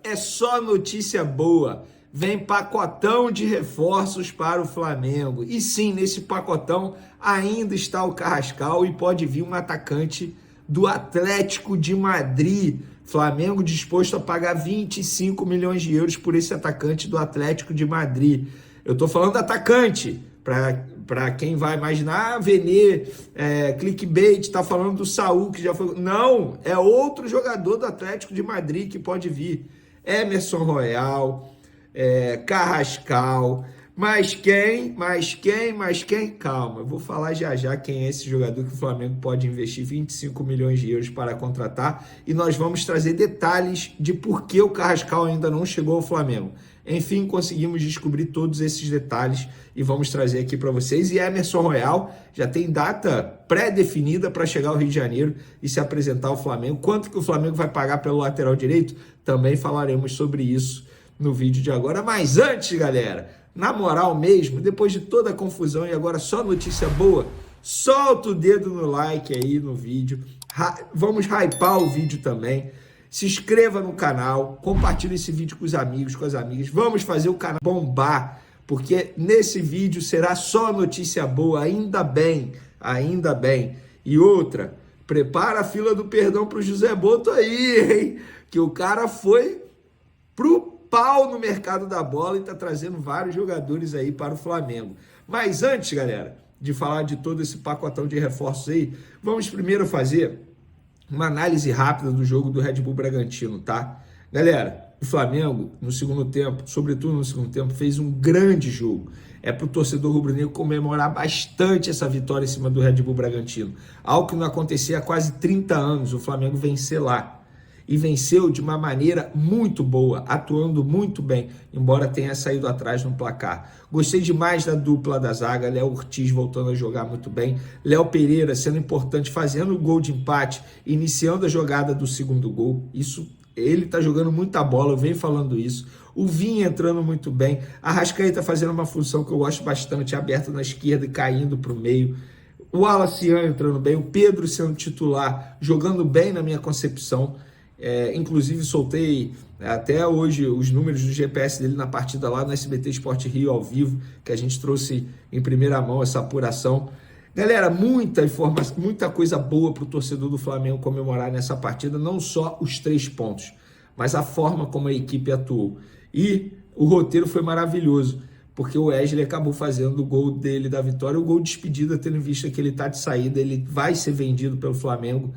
é só notícia boa. Vem pacotão de reforços para o Flamengo. E sim, nesse pacotão ainda está o Carrascal e pode vir um atacante do Atlético de Madrid. Flamengo disposto a pagar 25 milhões de euros por esse atacante do Atlético de Madrid. Eu estou falando atacante, para quem vai imaginar, Venê, clickbait, está falando do Saúl, que já foi... Não, é outro jogador do Atlético de Madrid que pode vir. Emerson Royal, Carrascal, mas quem? Calma, eu vou falar já quem é esse jogador que o Flamengo pode investir 25 milhões de euros para contratar e nós vamos trazer detalhes de por que o Carrascal ainda não chegou ao Flamengo. Enfim, conseguimos descobrir todos esses detalhes e vamos trazer aqui para vocês. E Emerson Royal já tem data pré-definida para chegar ao Rio de Janeiro e se apresentar ao Flamengo. Quanto que o Flamengo vai pagar pelo lateral direito? Também falaremos sobre isso no vídeo de agora. Mas antes, galera, na moral mesmo, depois de toda a confusão e agora só notícia boa, solta o dedo no like aí no vídeo. Vamos hypar o vídeo também. Se inscreva no canal, compartilhe esse vídeo com os amigos, com as amigas. Vamos fazer o canal bombar, porque nesse vídeo será só notícia boa, ainda bem. E outra, prepara a fila do perdão pro José Boto aí, hein? Que o cara foi pro pau no mercado da bola e tá trazendo vários jogadores aí para o Flamengo. Mas antes, galera, de falar de todo esse pacotão de reforços aí, vamos primeiro fazer uma análise rápida do jogo do Red Bull Bragantino, tá? Galera, o Flamengo, no segundo tempo, sobretudo no segundo tempo, fez um grande jogo. É para o torcedor rubro-negro comemorar bastante essa vitória em cima do Red Bull Bragantino. Algo que não acontecia há quase 30 anos, o Flamengo vencer lá. E venceu de uma maneira muito boa, atuando muito bem, embora tenha saído atrás no placar. Gostei demais da dupla da zaga, Léo Ortiz voltando a jogar muito bem, Léo Pereira sendo importante, fazendo o gol de empate, iniciando a jogada do segundo gol. Isso, ele tá jogando muita bola, eu venho falando isso. O Vinha entrando muito bem, a Arrascaeta fazendo uma função que eu gosto bastante, aberta na esquerda e caindo para o meio. O Wallace entrando bem, o Pedro sendo titular, jogando bem na minha concepção. Inclusive soltei até hoje os números do GPS dele na partida lá no SBT Sport Rio ao vivo, que a gente trouxe em primeira mão essa apuração. Galera, muita informação, muita coisa boa para o torcedor do Flamengo comemorar nessa partida, não só os 3 pontos, mas a forma como a equipe atuou. E o roteiro foi maravilhoso, porque o Wesley acabou fazendo o gol dele da vitória, o gol de despedida, tendo em vista que ele está de saída, ele vai ser vendido pelo Flamengo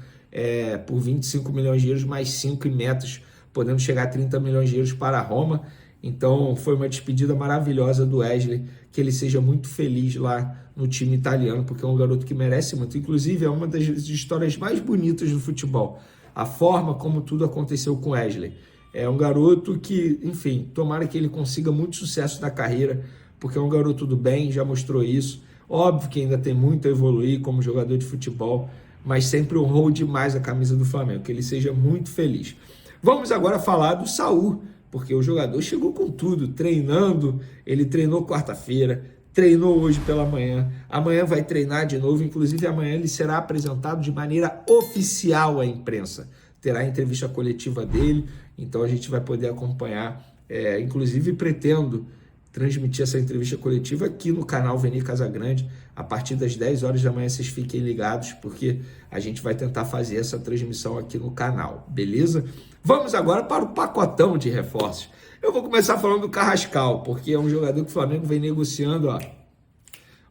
por 25 milhões de euros, mais 5 em metas, podendo chegar a 30 milhões de euros para a Roma. Então foi uma despedida maravilhosa do Wesley, que ele seja muito feliz lá no time italiano, porque é um garoto que merece muito. Inclusive é uma das histórias mais bonitas do futebol, a forma como tudo aconteceu com o Wesley. É um garoto que, enfim, tomara que ele consiga muito sucesso na carreira, porque é um garoto do bem, já mostrou isso. Óbvio que ainda tem muito a evoluir como jogador de futebol, mas sempre honrou demais a camisa do Flamengo, que ele seja muito feliz. Vamos agora falar do Saúl, porque o jogador chegou com tudo, treinando, ele treinou quarta-feira, treinou hoje pela manhã, amanhã vai treinar de novo, inclusive amanhã ele será apresentado de maneira oficial à imprensa, terá a entrevista coletiva dele, então a gente vai poder acompanhar, inclusive pretendo transmitir essa entrevista coletiva aqui no canal Veni Casagrande, a partir das 10 horas da manhã, vocês fiquem ligados, porque a gente vai tentar fazer essa transmissão aqui no canal, beleza? Vamos agora para o pacotão de reforços. Eu vou começar falando do Carrascal, porque é um jogador que o Flamengo vem negociando,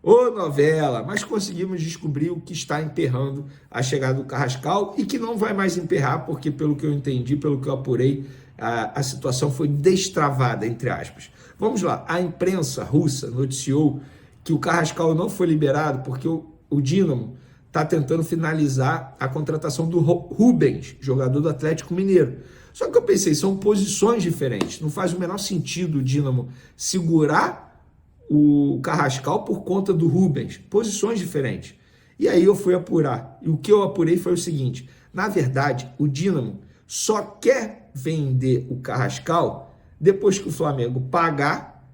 ô novela, mas conseguimos descobrir o que está emperrando a chegada do Carrascal e que não vai mais emperrar, porque pelo que eu entendi, pelo que eu apurei, a situação foi destravada, entre aspas. Vamos lá, a imprensa russa noticiou que o Carrascal não foi liberado porque o Dínamo está tentando finalizar a contratação do Rubens, jogador do Atlético Mineiro. Só que eu pensei, são posições diferentes, não faz o menor sentido o Dínamo segurar o Carrascal por conta do Rubens, posições diferentes. E aí eu fui apurar, e o que eu apurei foi o seguinte, na verdade, o Dínamo só quer vender o Carrascal depois que o Flamengo pagar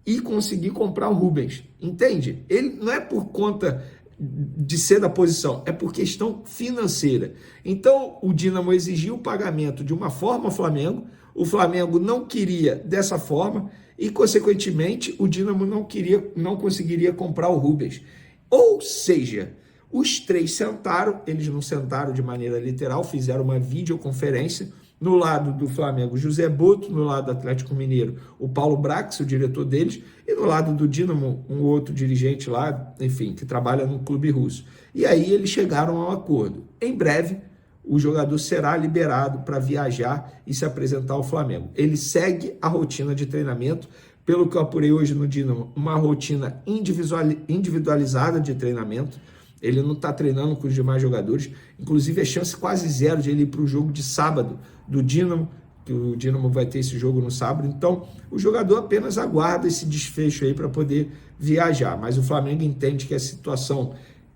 e conseguir comprar o Rubens, entende? Ele não é por conta de ser da posição, é por questão financeira. Então, o Dínamo exigiu o pagamento de uma forma ao Flamengo, O Flamengo não queria dessa forma e, consequentemente, o Dínamo não conseguiria comprar o Rubens. Ou seja, os três sentaram, eles não sentaram de maneira literal, fizeram uma videoconferência. No lado do Flamengo, José Boto; no lado do Atlético Mineiro, o Paulo Brax, o diretor deles; e no lado do Dínamo, um outro dirigente lá, enfim, que trabalha no clube russo. E aí eles chegaram a um acordo. Em breve, o jogador será liberado para viajar e se apresentar ao Flamengo. Ele segue a rotina de treinamento, pelo que eu apurei hoje no Dínamo, uma rotina individualizada de treinamento. Ele não está treinando com os demais jogadores, inclusive é chance quase zero de ele ir para o jogo de sábado do Dínamo, que o Dínamo vai ter esse jogo no sábado. Então, o jogador apenas aguarda esse desfecho aí para poder viajar. Mas o Flamengo entende que a situação,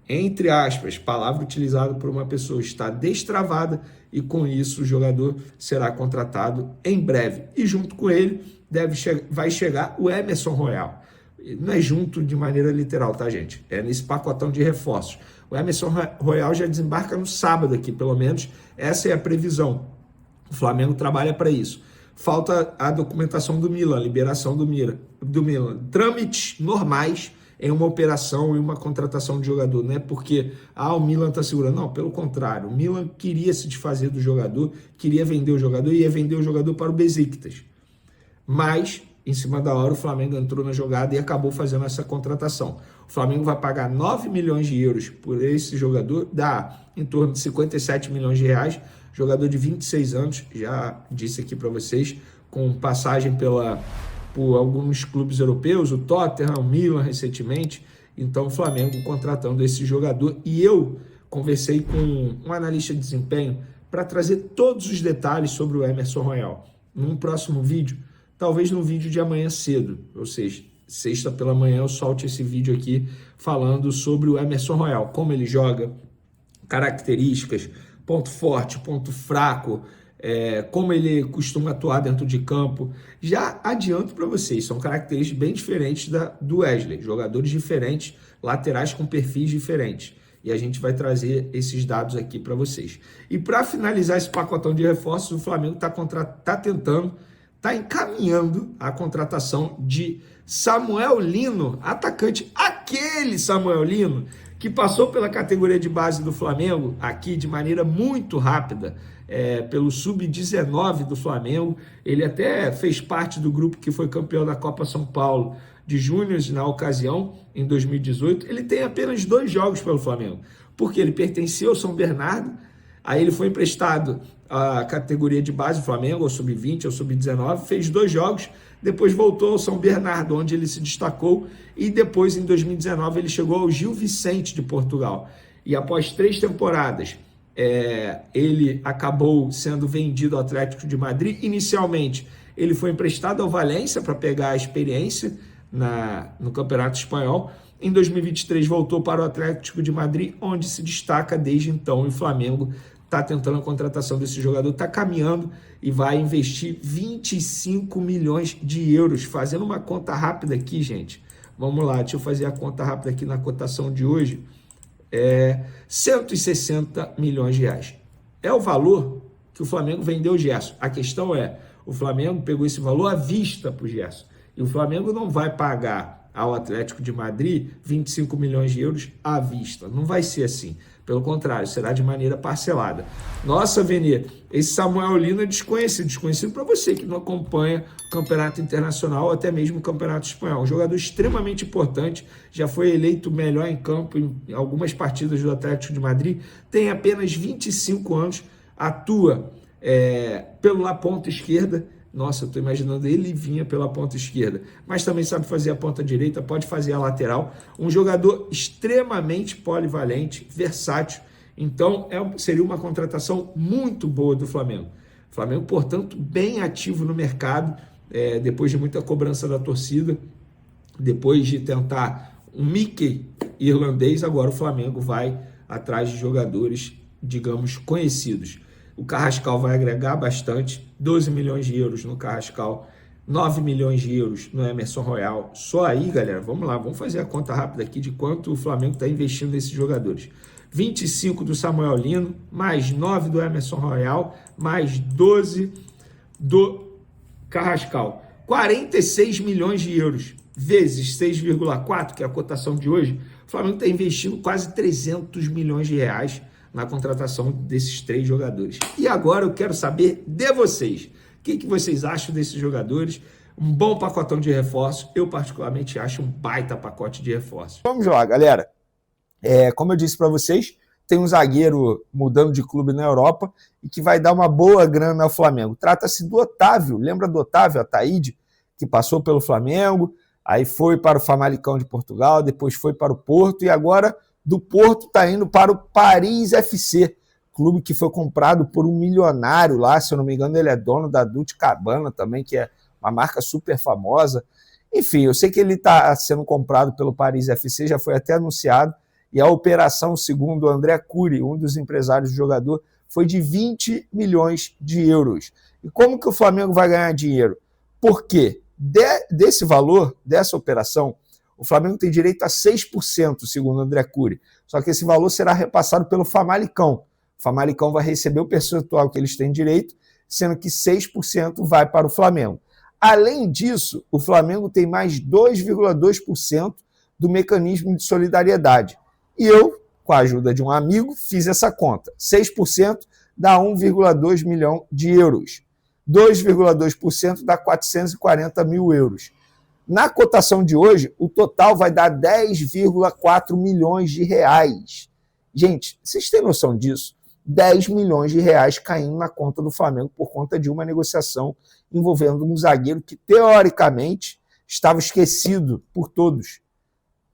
entre aspas, palavra utilizada por uma pessoa, está destravada e com isso o jogador será contratado em breve. E junto com ele vai chegar o Emerson Royal. Não é junto de maneira literal, tá, gente? É nesse pacotão de reforços. O Emerson Royal já desembarca no sábado aqui, pelo menos essa é a previsão. O Flamengo trabalha para isso. Falta a documentação do Milan, a liberação do Milan. Trâmites normais em uma operação e uma contratação de jogador. Não é porque o Milan está segurando. Não, pelo contrário. O Milan queria se desfazer do jogador, queria vender o jogador e ia vender o jogador para o Besiktas. Mas, em cima da hora, o Flamengo entrou na jogada e acabou fazendo essa contratação. O Flamengo vai pagar 9 milhões de euros por esse jogador, dá em torno de 57 milhões de reais, jogador de 26 anos, já disse aqui para vocês, com passagem por alguns clubes europeus, o Tottenham, o Milan recentemente. Então o Flamengo contratando esse jogador, e eu conversei com um analista de desempenho para trazer todos os detalhes sobre o Emerson Royal. Num próximo vídeo, talvez no vídeo de amanhã cedo, ou seja, sexta pela manhã eu solte esse vídeo aqui falando sobre o Emerson Royal, como ele joga, características, ponto forte, ponto fraco, como ele costuma atuar dentro de campo. Já adianto para vocês, são características bem diferentes do Wesley, jogadores diferentes, laterais com perfis diferentes. E a gente vai trazer esses dados aqui para vocês. E para finalizar esse pacotão de reforços, o Flamengo está encaminhando a contratação de Samuel Lino, atacante, aquele Samuel Lino que passou pela categoria de base do Flamengo aqui de maneira muito rápida, pelo Sub-19 do Flamengo. Ele até fez parte do grupo que foi campeão da Copa São Paulo de Júniors na ocasião, em 2018. Ele tem apenas 2 jogos pelo Flamengo, porque ele pertencia ao São Bernardo, aí ele foi emprestado à categoria de base do Flamengo, ao Sub-20, ao Sub-19, fez 2 jogos, depois voltou ao São Bernardo, onde ele se destacou, e depois, em 2019, ele chegou ao Gil Vicente de Portugal. E após 3 temporadas, ele acabou sendo vendido ao Atlético de Madrid. Inicialmente, ele foi emprestado ao Valência para pegar a experiência no Campeonato Espanhol. Em 2023, voltou para o Atlético de Madrid, onde se destaca desde então. E o Flamengo está tentando a contratação desse jogador, está caminhando e vai investir 25 milhões de euros. Fazendo uma conta rápida aqui, gente. Vamos lá, deixa eu fazer a conta rápida aqui na cotação de hoje. 160 milhões de reais. É o valor que o Flamengo vendeu o Gerson. A questão é, o Flamengo pegou esse valor à vista para o Gerson. E o Flamengo não vai pagar ao Atlético de Madrid 25 milhões de euros à vista. Não vai ser assim. Pelo contrário, será de maneira parcelada. Nossa, Venê, esse Samuel Lino é desconhecido para você que não acompanha o Campeonato Internacional ou até mesmo o Campeonato Espanhol. Um jogador extremamente importante, já foi eleito melhor em campo em algumas partidas do Atlético de Madrid, tem apenas 25 anos, atua pela ponta esquerda. Nossa, eu estou imaginando ele vinha pela ponta esquerda, mas também sabe fazer a ponta direita, pode fazer a lateral. Um jogador extremamente polivalente, versátil. Então, seria uma contratação muito boa do Flamengo. O Flamengo, portanto, bem ativo no mercado, depois de muita cobrança da torcida, depois de tentar um Mickey irlandês, agora o Flamengo vai atrás de jogadores, digamos, conhecidos. O Carrascal vai agregar bastante, 12 milhões de euros no Carrascal, 9 milhões de euros no Emerson Royal. Só aí, galera, vamos lá, vamos fazer a conta rápida aqui de quanto o Flamengo está investindo nesses jogadores. 25 do Samuel Lino, mais 9 do Emerson Royal, mais 12 do Carrascal, 46 milhões de euros, vezes 6,4, que é a cotação de hoje, o Flamengo está investindo quase 300 milhões de reais na contratação desses 3 jogadores. E agora eu quero saber de vocês. O que vocês acham desses jogadores? Um bom pacotão de reforços. Eu, particularmente, acho um baita pacote de reforços. Vamos lá, galera. Como eu disse para vocês, tem um zagueiro mudando de clube na Europa e que vai dar uma boa grana ao Flamengo. Trata-se do Otávio. Lembra do Otávio Ataíde, que passou pelo Flamengo, aí foi para o Famalicão de Portugal, depois foi para o Porto e agora do Porto está indo para o Paris FC, clube que foi comprado por um milionário lá, se eu não me engano ele é dono da Dolce & Gabbana também, que é uma marca super famosa. Enfim, eu sei que ele está sendo comprado pelo Paris FC, já foi até anunciado, e a operação, segundo o André Cury, um dos empresários do jogador, foi de 20 milhões de euros. E como que o Flamengo vai ganhar dinheiro? Por quê? Desse valor, dessa operação, o Flamengo tem direito a 6%, segundo o André Cury. Só que esse valor será repassado pelo Famalicão. O Famalicão vai receber o percentual que eles têm direito, sendo que 6% vai para o Flamengo. Além disso, o Flamengo tem mais 2,2% do mecanismo de solidariedade. E eu, com a ajuda de um amigo, fiz essa conta. 6% dá 1,2 milhão de euros. 2,2% dá 440 mil euros. Na cotação de hoje, o total vai dar 10,4 milhões de reais. Gente, vocês têm noção disso? 10 milhões de reais caindo na conta do Flamengo por conta de uma negociação envolvendo um zagueiro que, teoricamente, estava esquecido por todos.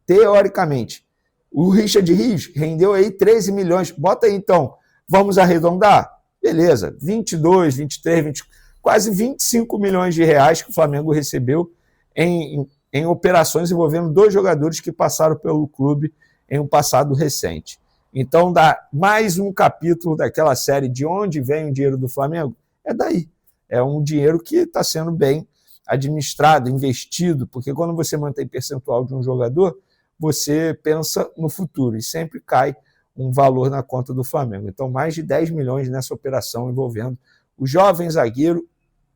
Teoricamente. O Richard Rios rendeu aí 13 milhões. Bota aí, então. Vamos arredondar? Beleza. 22, 23, 20, quase 25 milhões de reais que o Flamengo recebeu em operações envolvendo 2 jogadores que passaram pelo clube em um passado recente. Então, dá mais um capítulo daquela série de onde vem o dinheiro do Flamengo? É daí. É um dinheiro que está sendo bem administrado, investido, porque quando você mantém percentual de um jogador, você pensa no futuro e sempre cai um valor na conta do Flamengo. Então, mais de 10 milhões nessa operação envolvendo o jovem zagueiro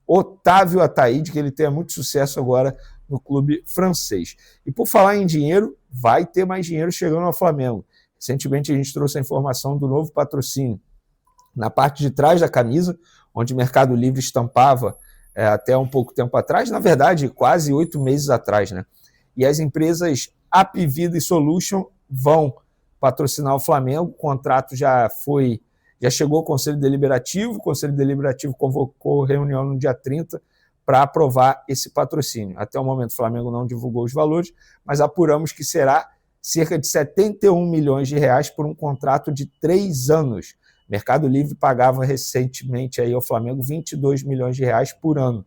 Otávio Ataíde, que ele tem muito sucesso agora no clube francês. E por falar em dinheiro, vai ter mais dinheiro chegando ao Flamengo. Recentemente a gente trouxe a informação do novo patrocínio. Na parte de trás da camisa, onde o Mercado Livre estampava até um pouco tempo atrás, na verdade, quase 8 meses atrás, né? E as empresas Apvida e Solution vão patrocinar o Flamengo. O contrato já chegou ao Conselho Deliberativo, o Conselho Deliberativo convocou reunião no dia 30 para aprovar esse patrocínio. Até o momento o Flamengo não divulgou os valores, mas apuramos que será cerca de 71 milhões de reais por um contrato de 3 anos. Mercado Livre pagava recentemente aí ao Flamengo 22 milhões de reais por ano.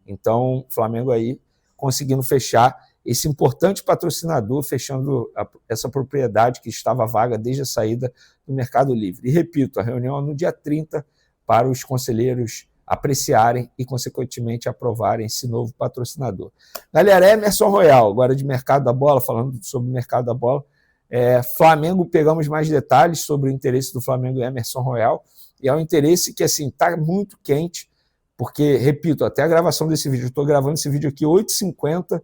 Então, o Flamengo aí conseguindo fechar esse importante patrocinador, fechando essa propriedade que estava vaga desde a saída do Mercado Livre. E repito, a reunião é no dia 30 para os conselheiros apreciarem e, consequentemente, aprovarem esse novo patrocinador. Galera, Emerson Royal, agora de mercado da bola, falando sobre o mercado da bola. Flamengo, pegamos mais detalhes sobre o interesse do Flamengo em Emerson Royal, e é um interesse que assim está muito quente, porque, repito, até a gravação desse vídeo, eu estou gravando esse vídeo aqui 8h50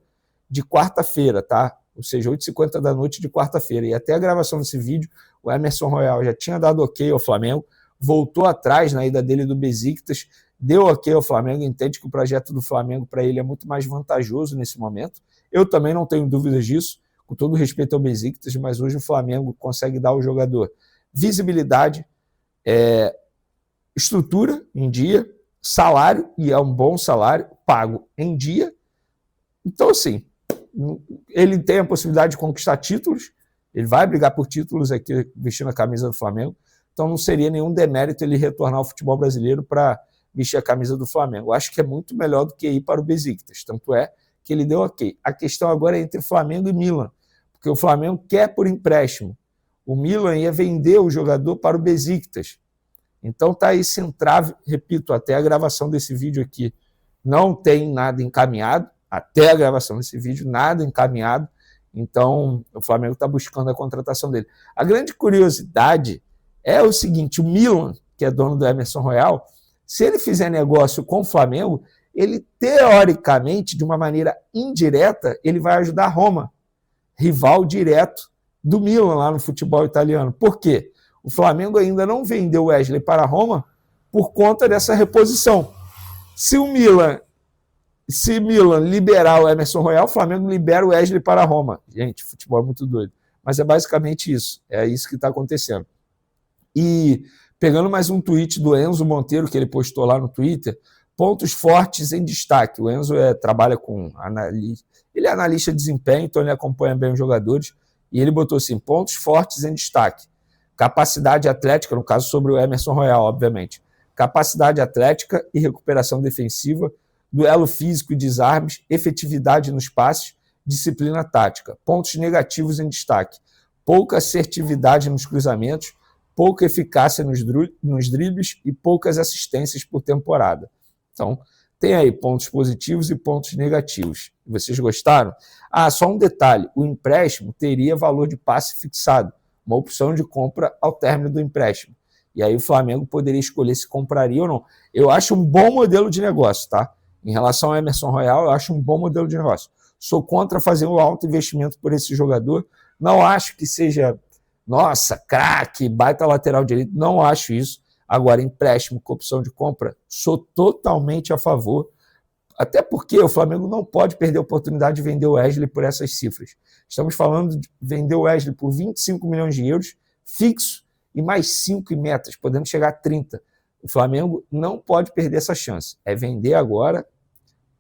de quarta-feira, tá? Ou seja, 8h50 da noite de quarta-feira, e até a gravação desse vídeo, o Emerson Royal já tinha dado ok ao Flamengo, voltou atrás na ida dele do Besiktas, deu ok ao Flamengo, entende que o projeto do Flamengo para ele é muito mais vantajoso nesse momento. Eu também não tenho dúvidas disso, com todo respeito ao Besiktas, mas hoje o Flamengo consegue dar ao jogador visibilidade, estrutura em dia, salário, e é um bom salário, pago em dia. Então, assim, ele tem a possibilidade de conquistar títulos, ele vai brigar por títulos aqui vestindo a camisa do Flamengo, então não seria nenhum demérito ele retornar ao futebol brasileiro para vestir a camisa do Flamengo. Eu acho que é muito melhor do que ir para o Besiktas, tanto é que ele deu ok. A questão agora é entre Flamengo e Milan, porque o Flamengo quer por empréstimo. O Milan ia vender o jogador para o Besiktas. Então está aí esse entrave, repito, até a gravação desse vídeo aqui não tem nada encaminhado, até a gravação desse vídeo nada encaminhado, então o Flamengo está buscando a contratação dele. A grande curiosidade é o seguinte, o Milan, que é dono do Emerson Royal, se ele fizer negócio com o Flamengo, ele teoricamente, de uma maneira indireta, ele vai ajudar a Roma, rival direto do Milan lá no futebol italiano. Por quê? O Flamengo ainda não vendeu o Wesley para a Roma por conta dessa reposição. Se Milan liberar o Emerson Royal, o Flamengo libera o Wesley para a Roma. Gente, futebol é muito doido. Mas é basicamente isso. É isso que está acontecendo. E pegando mais um tweet do Enzo Monteiro, que ele postou lá no Twitter, pontos fortes em destaque. O Enzo trabalha com analista. Ele é analista de desempenho, então ele acompanha bem os jogadores. E ele botou assim, pontos fortes em destaque. Capacidade atlética, no caso sobre o Emerson Royal, obviamente. Capacidade atlética e recuperação defensiva, duelo físico e desarmes, efetividade nos passes, disciplina tática. Pontos negativos em destaque. Pouca assertividade nos cruzamentos, pouca eficácia nos dribles e poucas assistências por temporada. Então, tem aí pontos positivos e pontos negativos. Vocês gostaram? Só um detalhe. O empréstimo teria valor de passe fixado, uma opção de compra ao término do empréstimo. E aí o Flamengo poderia escolher se compraria ou não. Eu acho um bom modelo de negócio, tá? Em relação ao Emerson Royal, eu acho um bom modelo de negócio. Sou contra fazer um alto investimento por esse jogador. Não acho que seja, nossa, craque, baita lateral direito. Não acho isso. Agora, empréstimo com opção de compra, sou totalmente a favor. Até porque o Flamengo não pode perder a oportunidade de vender o Wesley por essas cifras. Estamos falando de vender o Wesley por 25 milhões de euros, fixo, e mais 5 em metas, podendo chegar a 30. O Flamengo não pode perder essa chance. É vender agora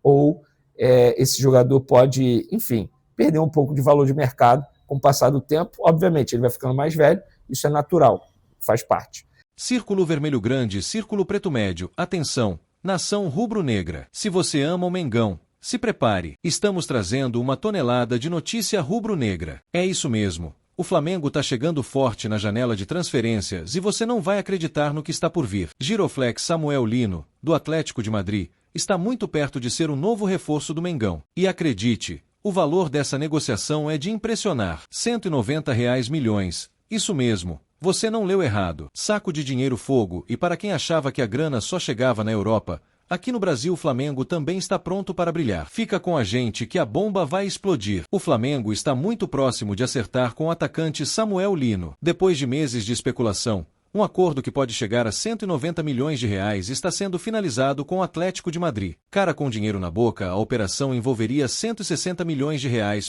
ou esse jogador pode, enfim, perder um pouco de valor de mercado com o passar do tempo. Obviamente, ele vai ficando mais velho, isso é natural, faz parte. Círculo vermelho grande, círculo preto médio, atenção, nação rubro-negra. Se você ama o Mengão, se prepare, estamos trazendo uma tonelada de notícia rubro-negra. É isso mesmo, o Flamengo está chegando forte na janela de transferências e você não vai acreditar no que está por vir. Giroflex Samuel Lino, do Atlético de Madrid, está muito perto de ser o novo reforço do Mengão. E acredite, o valor dessa negociação é de impressionar. R$ 190 milhões, isso mesmo. Você não leu errado. Saco de dinheiro fogo, e para quem achava que a grana só chegava na Europa, aqui no Brasil o Flamengo também está pronto para brilhar. Fica com a gente que a bomba vai explodir. O Flamengo está muito próximo de acertar com o atacante Samuel Lino. Depois de meses de especulação, um acordo que pode chegar a R$ 190 milhões está sendo finalizado com o Atlético de Madrid. Cara com dinheiro na boca, a operação envolveria R$ 160 milhões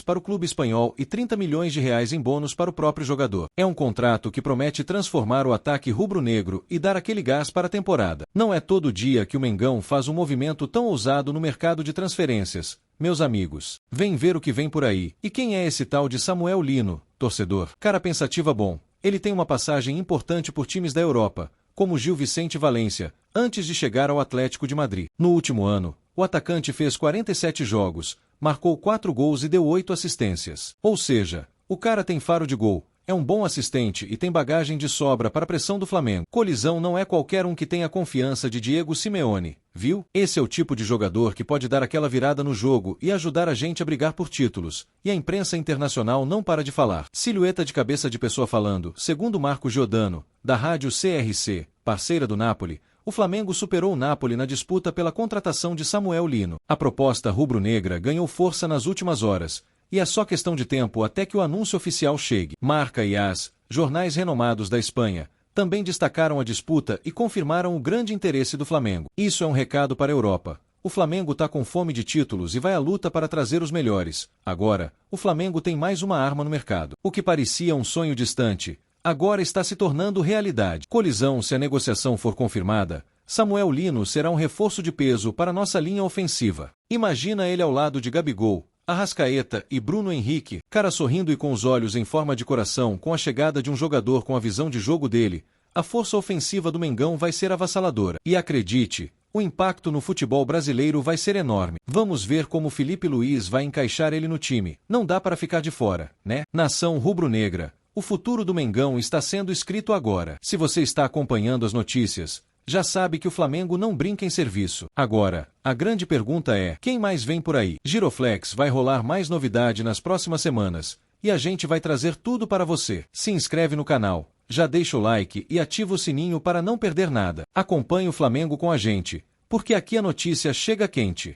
para o clube espanhol e R$ 30 milhões em bônus para o próprio jogador. É um contrato que promete transformar o ataque rubro-negro e dar aquele gás para a temporada. Não é todo dia que o Mengão faz um movimento tão ousado no mercado de transferências. Meus amigos, vem ver o que vem por aí. E quem é esse tal de Samuel Lino, torcedor? Cara pensativa bom. Ele tem uma passagem importante por times da Europa, como Gil Vicente Valência, antes de chegar ao Atlético de Madrid. No último ano, o atacante fez 47 jogos, marcou 4 gols e deu 8 assistências. Ou seja, o cara tem faro de gol, é um bom assistente e tem bagagem de sobra para a pressão do Flamengo. Colisão não é qualquer um que tenha a confiança de Diego Simeone, viu? Esse é o tipo de jogador que pode dar aquela virada no jogo e ajudar a gente a brigar por títulos. E a imprensa internacional não para de falar. Silhueta de cabeça de pessoa falando, segundo Marco Giordano, da rádio CRC, parceira do Napoli, o Flamengo superou o Napoli na disputa pela contratação de Samuel Lino. A proposta rubro-negra ganhou força nas últimas horas, e é só questão de tempo até que o anúncio oficial chegue. Marca e AS, jornais renomados da Espanha, também destacaram a disputa e confirmaram o grande interesse do Flamengo. Isso é um recado para a Europa. O Flamengo está com fome de títulos e vai à luta para trazer os melhores. Agora, o Flamengo tem mais uma arma no mercado. O que parecia um sonho distante, agora está se tornando realidade. Colisão, se a negociação for confirmada, Samuel Lino será um reforço de peso para nossa linha ofensiva. Imagina ele ao lado de Gabigol, Arrascaeta e Bruno Henrique, cara sorrindo e com os olhos em forma de coração com a chegada de um jogador com a visão de jogo dele. A força ofensiva do Mengão vai ser avassaladora. E acredite, o impacto no futebol brasileiro vai ser enorme. Vamos ver como Felipe Luiz vai encaixar ele no time. Não dá para ficar de fora, né? Nação rubro-negra, o futuro do Mengão está sendo escrito agora. Se você está acompanhando as notícias, já sabe que o Flamengo não brinca em serviço. Agora, a grande pergunta é, quem mais vem por aí? Giroflex vai rolar mais novidade nas próximas semanas, e a gente vai trazer tudo para você. Se inscreve no canal, já deixa o like e ativa o sininho para não perder nada. Acompanhe o Flamengo com a gente, porque aqui a notícia chega quente.